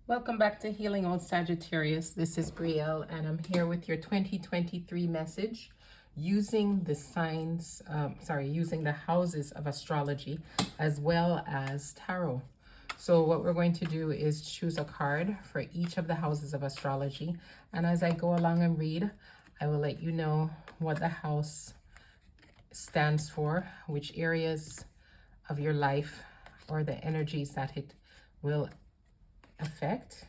Welcome back to Healing Old Sagittarius. This is Briel, and I'm here with your 2023 message using the using the houses of astrology as well as tarot. So what we're going to do is choose a card for each of the houses of astrology. And as I go along and read, I will let you know what the house stands for, which areas of your life or the energies that it will affect.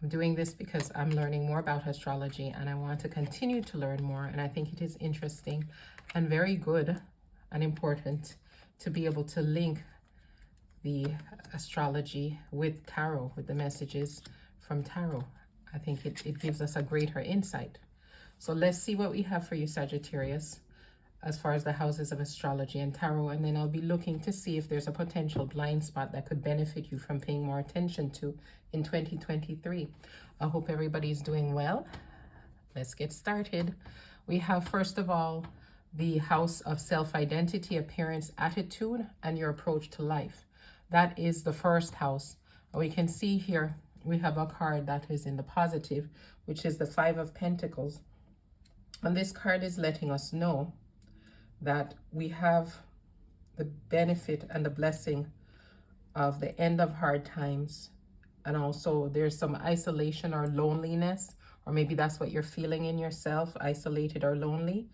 I'm doing this because I'm learning more about astrology and I want to continue to learn more, and I think it is interesting and very good and important to be able to link the astrology with tarot, with the messages from tarot. I think it gives us a greater insight. So let's see what we have for you, Sagittarius, as far as the houses of astrology and tarot, and then I'll be looking to see if there's a potential blind spot that could benefit you from paying more attention to in 2023. I hope everybody's doing well. Let's get started. We have, first of all, the house of self-identity, appearance, attitude, and your approach to life. That is the first house. We can see here we have a card that is in the positive, which is the Five of Pentacles. And this card is letting us know that we have the benefit and the blessing of the end of hard times. And also there's some isolation or loneliness, or maybe that's what you're feeling in yourself, isolated or lonely,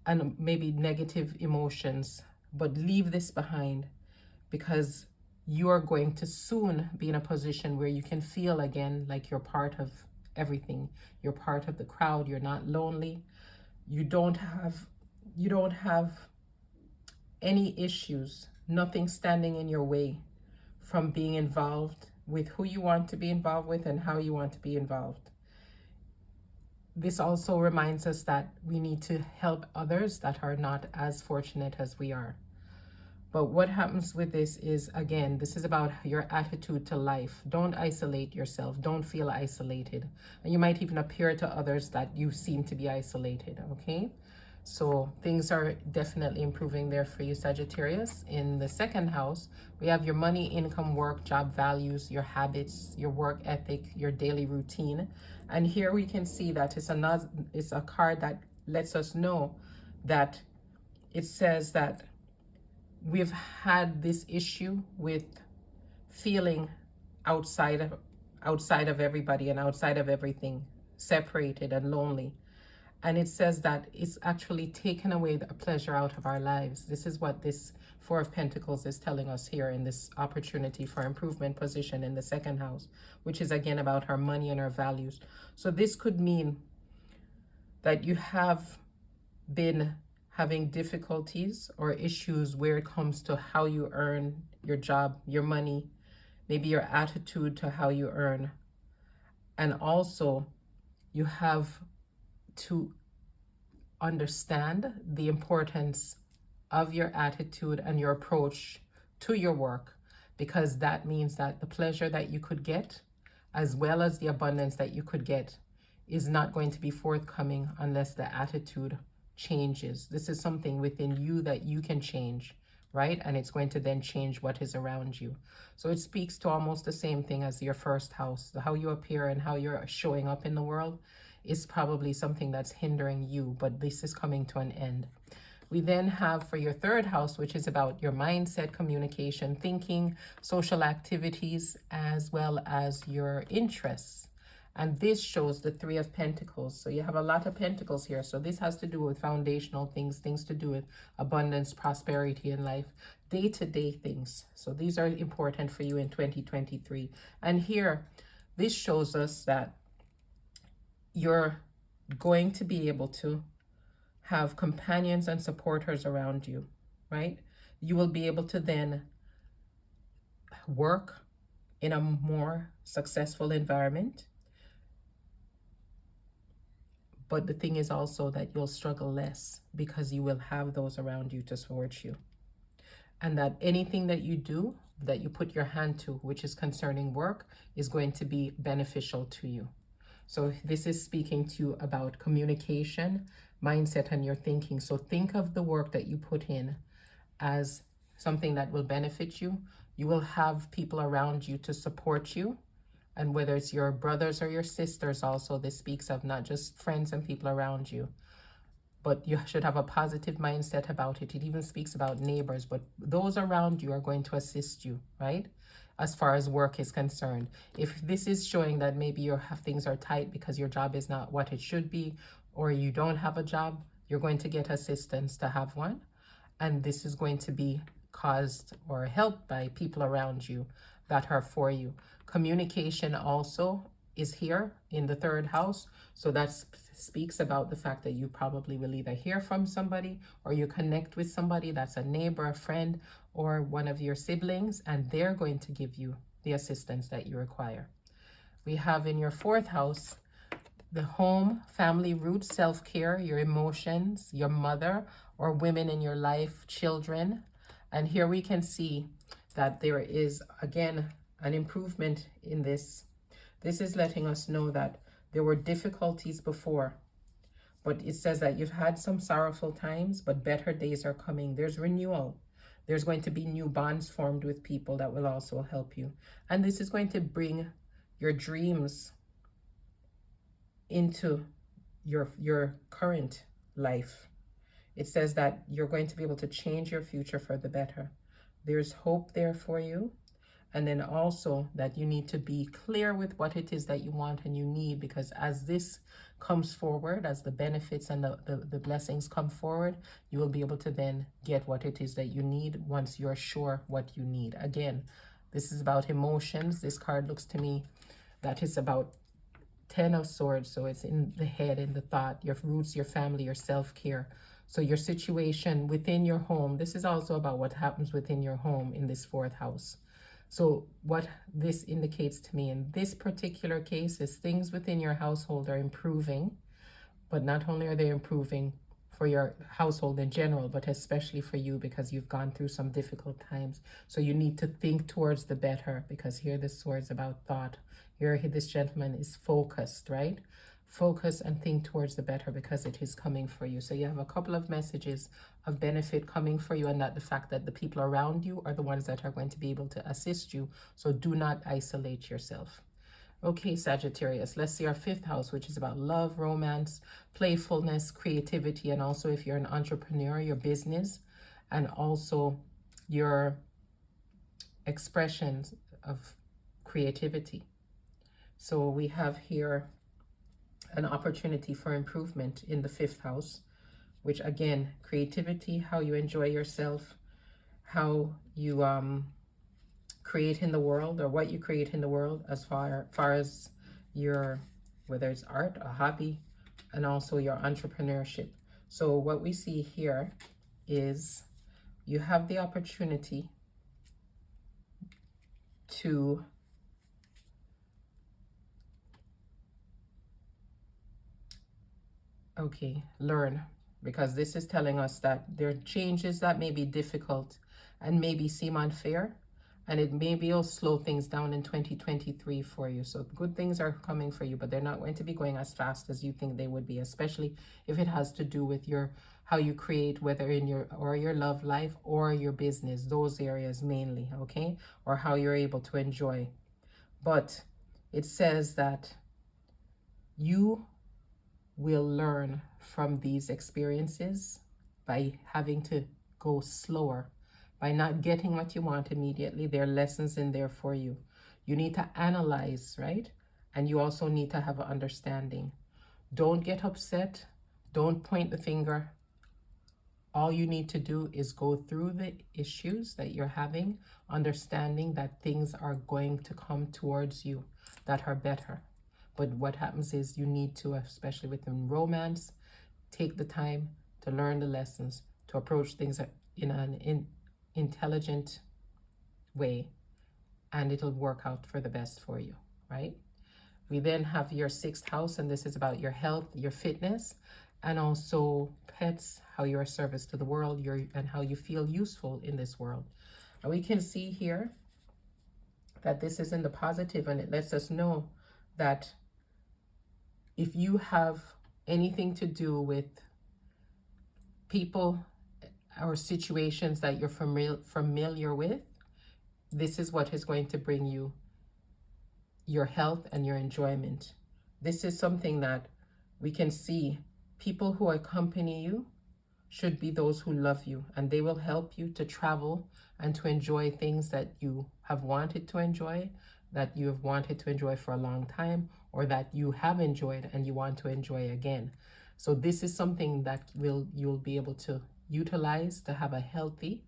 and maybe negative emotions. But leave this behind, because you are going to soon be in a position where you can feel again like you're part of everything. You're part of the crowd. You're not lonely. You don't have any issues, nothing standing in your way from being involved with who you want to be involved with and how you want to be involved. This also reminds us that we need to help others that are not as fortunate as we are. But what happens with this is, again, this is about your attitude to life. Don't isolate yourself. Don't feel isolated. And you might even appear to others that you seem to be isolated, okay? So things are definitely improving there for you, Sagittarius. In the second house, we have your money, income, work, job values, your habits, your work ethic, your daily routine. And here we can see that it's a card that lets us know that it says that we've had this issue with feeling outside of everybody and outside of everything, separated and lonely. And it says that it's actually taken away the pleasure out of our lives. This is what this Four of Pentacles is telling us here in this opportunity for improvement position in the second house, which is again about our money and our values. So this could mean that you have been having difficulties or issues where it comes to how you earn your job, your money, maybe your attitude to how you earn. And also you have to understand the importance of your attitude and your approach to your work, because that means that the pleasure that you could get, as well as the abundance that you could get, is not going to be forthcoming unless the attitude changes. This is something within you that you can change, right? And it's going to then change what is around you. So it speaks to almost the same thing as your first house. How you appear and how you're showing up in the world is probably something that's hindering you, but this is coming to an end. We then have for your third house, which is about your mindset, communication, thinking, social activities, as well as your interests. And this shows the Three of Pentacles. So you have a lot of pentacles here. So this has to do with foundational things, things to do with abundance, prosperity in life, day-to-day things. So these are important for you in 2023. And here, this shows us that you're going to be able to have companions and supporters around you, right? You will be able to then work in a more successful environment. But the thing is also that you'll struggle less because you will have those around you to support you. And that anything that you do, that you put your hand to, which is concerning work, is going to be beneficial to you. So this is speaking to you about communication, mindset, and your thinking. So think of the work that you put in as something that will benefit you. You will have people around you to support you And whether it's your brothers or your sisters also, this speaks of not just friends and people around you, but you should have a positive mindset about it. It even speaks about neighbors, but those around you are going to assist you, right? As far as work is concerned. If this is showing that maybe things are tight because your job is not what it should be, or you don't have a job, you're going to get assistance to have one. And this is going to be caused or helped by people around you that are for you. Communication also is here in the third house. So that speaks about the fact that you probably will either hear from somebody or you connect with somebody that's a neighbor, a friend, or one of your siblings, and they're going to give you the assistance that you require. We have in your fourth house the home, family roots, self-care, your emotions, your mother or women in your life, children. And here we can see that there is, again, an improvement in this. This is letting us know that there were difficulties before, but it says that you've had some sorrowful times, but better days are coming. There's renewal. There's going to be new bonds formed with people that will also help you. And this is going to bring your dreams into your current life. It says that you're going to be able to change your future for the better. There's hope there for you. And then also that you need to be clear with what it is that you want and you need, because as this comes forward, as the benefits and the blessings come forward, you will be able to then get what it is that you need once you're sure what you need. Again, this is about emotions. This card looks to me that is about 10 of Swords, so it's in the head, in the thought, your roots, your family, your self-care. So your situation within your home, this is also about what happens within your home in this fourth house. So what this indicates to me in this particular case is things within your household are improving, but not only are they improving for your household in general, but especially for you because you've gone through some difficult times. So you need to think towards the better, because here the sword's about thought. Here this gentleman is focused, right? Focus and think towards the better because it is coming for you. So you have a couple of messages of benefit coming for you, and that the fact that the people around you are the ones that are going to be able to assist you. So do not isolate yourself. Okay, Sagittarius, let's see our fifth house, which is about love, romance, playfulness, creativity, and also if you're an entrepreneur, your business, and also your expressions of creativity. So we have here an opportunity for improvement in the fifth house, which again, creativity, how you enjoy yourself, how you create in the world, or what you create in the world as far as your, whether it's art, a hobby, and also your entrepreneurship. So what we see here is you have the opportunity to learn, because this is telling us that there are changes that may be difficult and maybe seem unfair, and it maybe will slow things down in 2023 for you. So good things are coming for you, but they're not going to be going as fast as you think they would be, especially if it has to do with your how you create, whether in your love life or your business, those areas mainly, okay? Or how you're able to enjoy. But it says that you will learn from these experiences by having to go slower, by not getting what you want immediately. There are lessons in there for you. You need to analyze, right? And you also need to have an understanding. Don't get upset. Don't point the finger. All you need to do is go through the issues that you're having, understanding that things are going to come towards you that are better. But what happens is you need to, especially within romance, take the time to learn the lessons, to approach things in an intelligent way, and it'll work out for the best for you, right? We then have your sixth house, and this is about your health, your fitness, and also pets, how you're a service to the world, and how you feel useful in this world. And we can see here that this is in the positive, and it lets us know that if you have anything to do with people or situations that you're familiar with, this is what is going to bring you your health and your enjoyment. This is something that we can see. People who accompany you should be those who love you, and they will help you to travel and to enjoy things that you have wanted to enjoy, that you have wanted to enjoy for a long time, or that you have enjoyed and you want to enjoy again. So this is something that you'll be able to utilize to have a healthy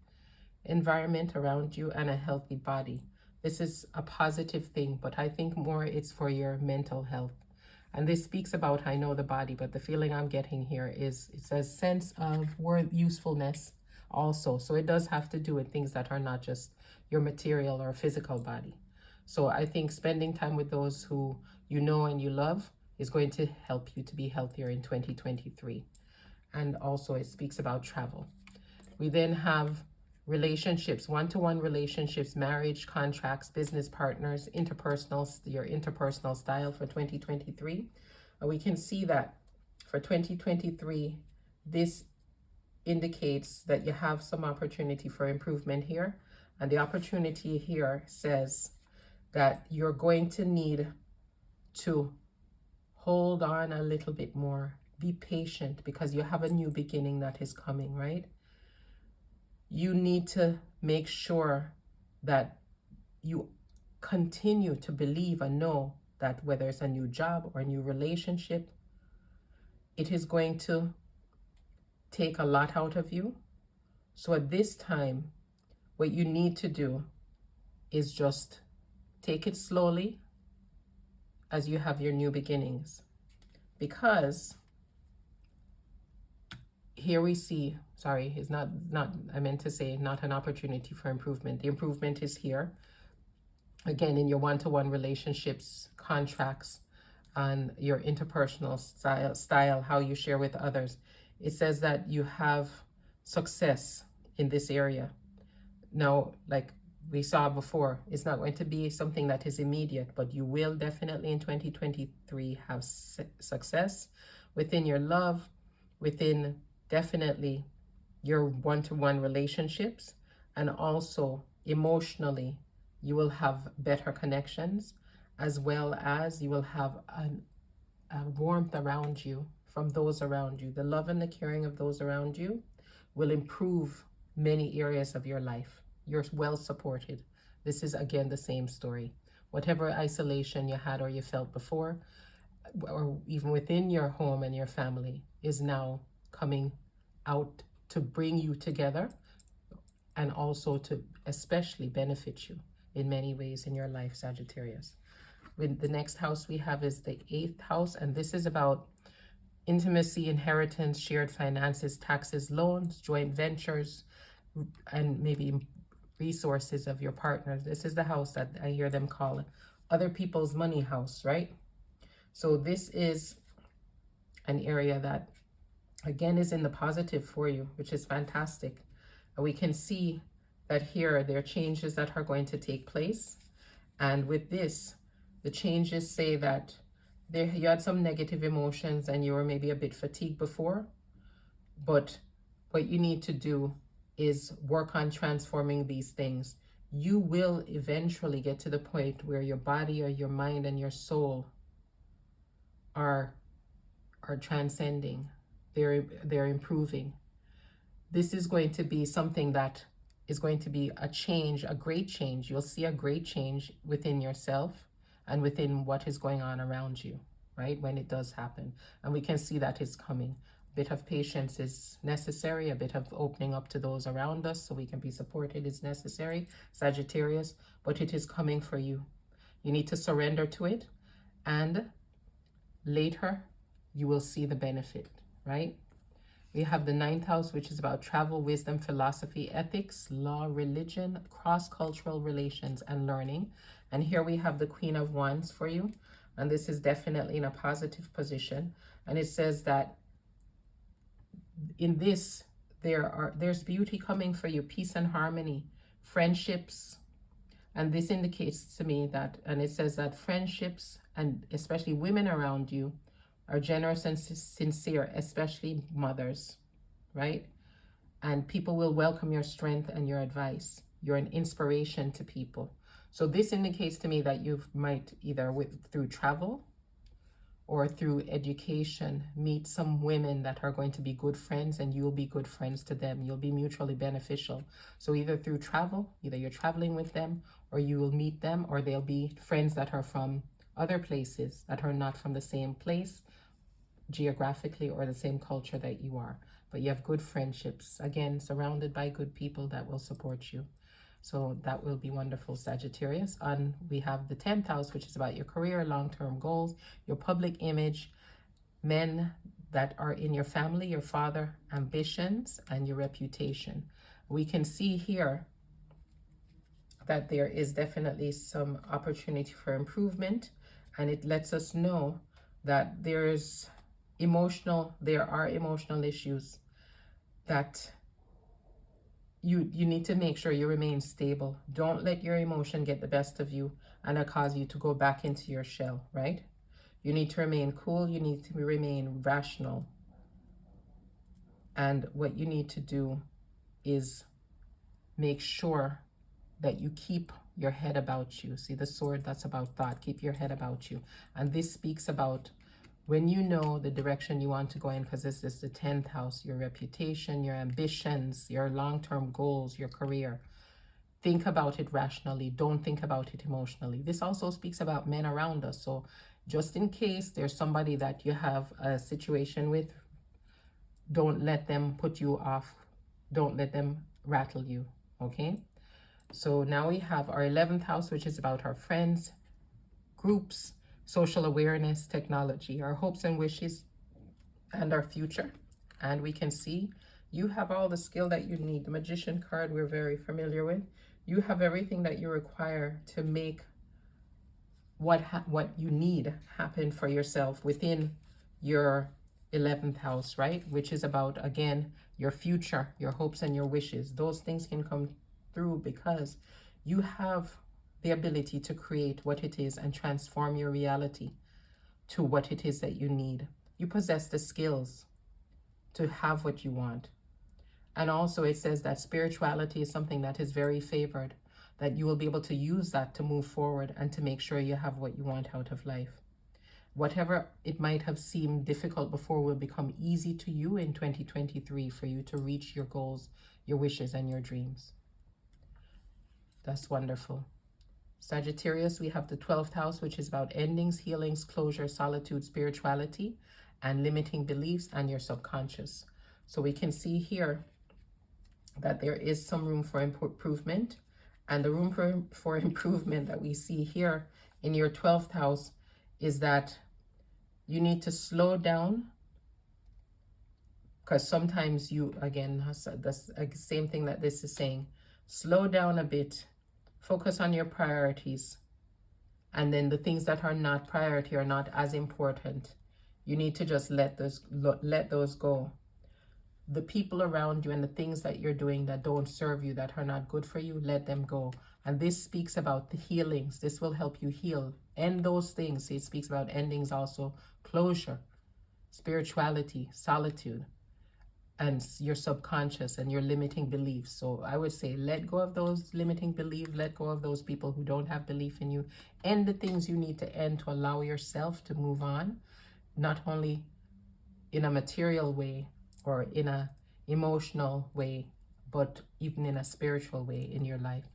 environment around you and a healthy body. This is a positive thing, but I think more it's for your mental health. And this speaks about, I know the body, but the feeling I'm getting here is it's a sense of worth usefulness also. So it does have to do with things that are not just your material or physical body. So I think spending time with those who you know and you love is going to help you to be healthier in 2023. And also it speaks about travel. We then have relationships, one-to-one relationships, marriage, contracts, business partners, your interpersonal style for 2023. And we can see that for 2023, this indicates that you have some opportunity for improvement here. And the opportunity here says that you're going to need to hold on a little bit more. Be patient because you have a new beginning that is coming, right? You need to make sure that you continue to believe and know that whether it's a new job or a new relationship, it is going to take a lot out of you. So at this time, what you need to do is just take it slowly as you have your new beginnings. Because here we see, sorry, it's not, I meant to say not an opportunity for improvement. The improvement is here. Again, in your one-to-one relationships, contracts, and your interpersonal style, how you share with others. It says that you have success in this area. Now, like we saw before, it's not going to be something that is immediate, but you will definitely in 2023 have success within your love, within definitely your one-to-one relationships, and also emotionally you will have better connections, as well as you will have a warmth around you from those around you. The love and the caring of those around you will improve many areas of your life. You're well supported. This is again the same story. Whatever isolation you had or you felt before, or even within your home and your family, is now coming out to bring you together and also to especially benefit you in many ways in your life, Sagittarius. With the next house we have is the 8th house, and this is about intimacy, inheritance, shared finances, taxes, loans, joint ventures, and maybe resources of your partner. This is the house that I hear them call it other people's money house, right? So this is an area that again is in the positive for you, which is fantastic. And we can see that here there are changes that are going to take place. And with this, the changes say that you had some negative emotions and you were maybe a bit fatigued before, but what you need to do is work on transforming these things. You will eventually get to the point where your body or your mind and your soul are transcending. They're improving. This is going to be something that is going to be a change, a great change. You'll see a great change within yourself and within what is going on around you, right? When it does happen. And we can see that it's coming. A bit of patience is necessary. A bit of opening up to those around us so we can be supported is necessary, Sagittarius, but it is coming for you. You need to surrender to it, and later you will see the benefit, right? We have the 9th house, which is about travel, wisdom, philosophy, ethics, law, religion, cross-cultural relations, and learning. And here we have the Queen of Wands for you. And this is definitely in a positive position. And it says that in this, there's beauty coming for you, peace and harmony, friendships. And this indicates to me that, and it says that friendships, and especially women around you, are generous and sincere, especially mothers, right? And people will welcome your strength and your advice. You're an inspiration to people. So this indicates to me that you might either through travel or through education meet some women that are going to be good friends, and you'll be good friends to them. You'll be mutually beneficial. So either through travel, either you're traveling with them, or you will meet them, or they'll be friends that are from other places that are not from the same place geographically or the same culture that you are. But you have good friendships, again, surrounded by good people that will support you. So that will be wonderful, Sagittarius. And we have the 10th house, which is about your career, long-term goals, your public image, men that are in your family, your father, ambitions, and your reputation. We can see here that there is definitely some opportunity for improvement, and it lets us know that there are emotional issues that you need to make sure you remain stable. Don't let your emotion get the best of you and it cause you to go back into your shell, right? You need to remain cool. You need to remain rational. And what you need to do is make sure that you keep your head about you. See the sword, that's about thought. Keep your head about you. And this speaks about when you know the direction you want to go in, because this is the 10th house, your reputation, your ambitions, your long-term goals, your career. Think about it rationally. Don't think about it emotionally. This also speaks about men around us. So just in case there's somebody that you have a situation with, don't let them put you off. Don't let them rattle you, okay? So now we have our 11th house, which is about our friends, groups, social awareness, technology, our hopes and wishes, and our future. And we can see you have all the skill that you need. The Magician card we're very familiar with. You have everything that you require to make what you need happen for yourself within your 11th house, right? Which is about, again, your future, your hopes and your wishes. Those things can come through because you have the ability to create what it is and transform your reality to what it is that you need. You possess the skills to have what you want. And also it says that spirituality is something that is very favored, that you will be able to use that to move forward and to make sure you have what you want out of life. Whatever it might have seemed difficult before will become easy to you in 2023 for you to reach your goals, your wishes, and your dreams. That's wonderful. Sagittarius, we have the 12th house, which is about endings, healings, closure, solitude, spirituality, and limiting beliefs and your subconscious. So we can see here that there is some room for improvement. And the room for improvement that we see here in your 12th house is that you need to slow down, because sometimes you, again, that's the same thing that this is saying. Slow down a bit, focus on your priorities, and then the things that are not priority are not as important. You need to just let those go. The people around you and the things that you're doing that don't serve you, that are not good for you, let them go. And this speaks about the healings. This will help you heal. End those things. It speaks about endings also. Closure, spirituality, solitude, and your subconscious and your limiting beliefs. So I would say let go of those limiting beliefs. Let go of those people who don't have belief in you. End the things you need to end to allow yourself to move on, not only in a material way or in a emotional way, but even in a spiritual way in your life.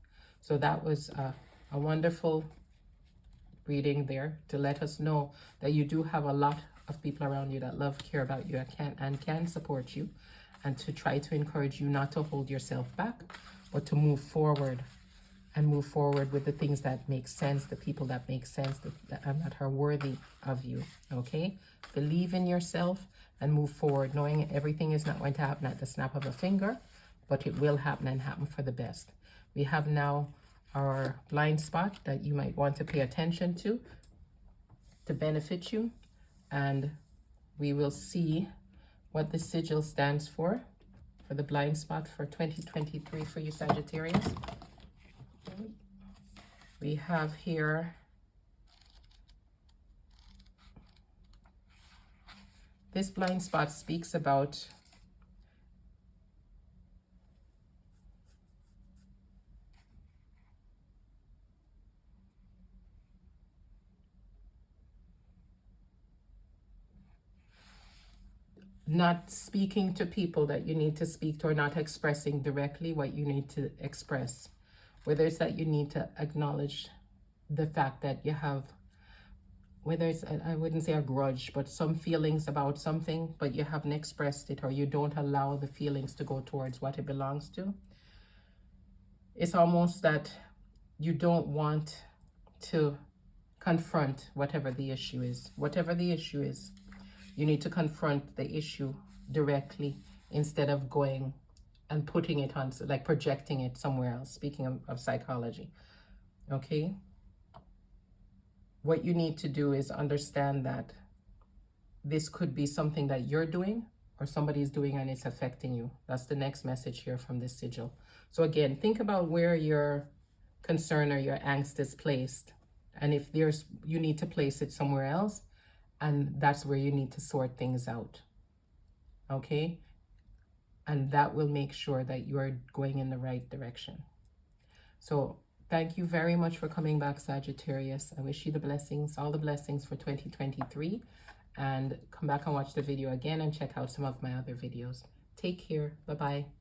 So that was a wonderful reading there to let us know that you do have a lot of people around you that love, care about you, and can support you, and to try to encourage you not to hold yourself back, but to move forward and move forward with the things that make sense, the people that make sense, that are worthy of you, okay? Believe in yourself and move forward, knowing everything is not going to happen at the snap of a finger, but it will happen and happen for the best. We have now our blind spot that you might want to pay attention to benefit you, and we will see what the sigil stands for the blind spot for 2023 for you, Sagittarius. We have here this blind spot speaks about not speaking to people that you need to speak to, or not expressing directly what you need to express. Whether it's that you need to acknowledge the fact that you have, whether it's, I wouldn't say a grudge, but some feelings about something, but you haven't expressed it, or you don't allow the feelings to go towards what it belongs to. It's almost that you don't want to confront whatever the issue is. Whatever the issue is, you need to confront the issue directly instead of going and putting it on, like projecting it somewhere else, speaking of psychology. Okay? What you need to do is understand that this could be something that you're doing or somebody's doing and it's affecting you. That's the next message here from this sigil. So again, think about where your concern or your angst is placed. And if you need to place it somewhere else, and that's where you need to sort things out. Okay? And that will make sure that you are going in the right direction. So thank you very much for coming back, Sagittarius. I wish you the blessings, all the blessings for 2023. And come back and watch the video again and check out some of my other videos. Take care. Bye-bye.